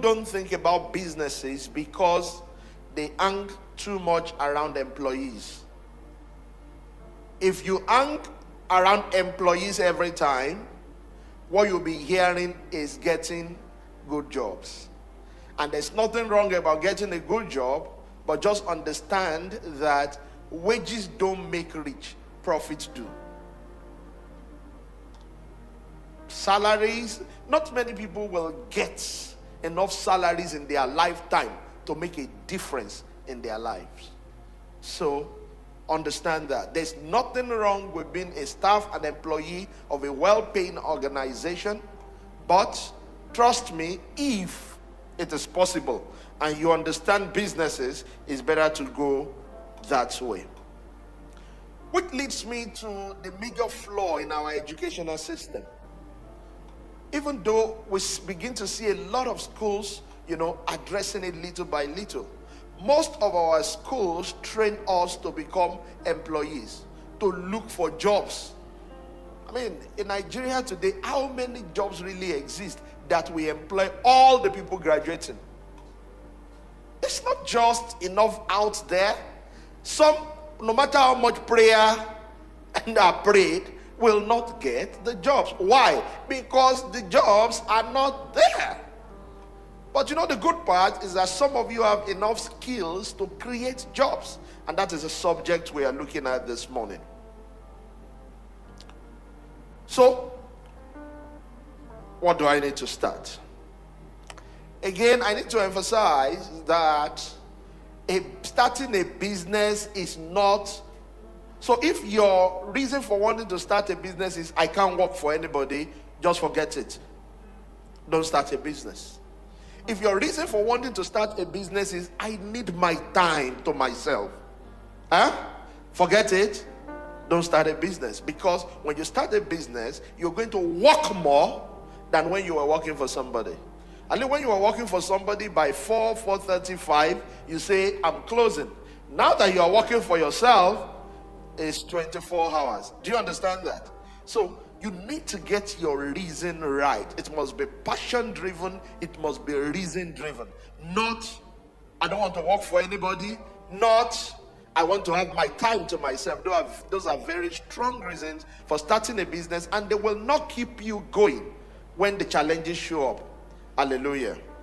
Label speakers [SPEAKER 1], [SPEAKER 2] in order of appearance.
[SPEAKER 1] don't think about businesses because they hang too much around employees. If you hang around employees every time, what you'll be hearing is getting good jobs. And there's nothing wrong about getting a good job, but just understand that wages don't make rich, profits do. Salaries, not many people will get enough salaries in their lifetime to make a difference in their lives. So understand that there's nothing wrong with being a staff and employee of a well-paying organization, but trust me, if it is possible and you understand businesses, it's better to go that way. Which leads me to the major flaw in our educational system. Even though we begin to see a lot of schools, addressing it little by little, most of our schools train us to become employees, to look for jobs. I mean, in Nigeria today, how many jobs really exist that we employ all the people graduating? It's not just enough out there. Some, no matter how much prayer and are prayed, will not get the jobs. Why? Because the jobs are not there. But the good part is that some of you have enough skills to create jobs. And that is a subject we are looking at this morning. So, what do I need to start? Again, I need to emphasize that starting a business is not. So if your reason for wanting to start a business is I can't work for anybody, just forget it. Don't start a business. If your reason for wanting to start a business is I need my time to myself, forget it. Don't start a business, because when you start a business, you're going to work more than when you were working for somebody. And when you were working for somebody, by 4:35, you say, I'm closing. Now that you are working for yourself, it's 24 hours. Do you understand that? So you need to get your reason right. It must be passion driven. It must be reason driven. Not, I don't want to work for anybody. Not, I want to have my time to myself. Those are very strong reasons for starting a business, and they will not keep you going when the challenges show up. Hallelujah.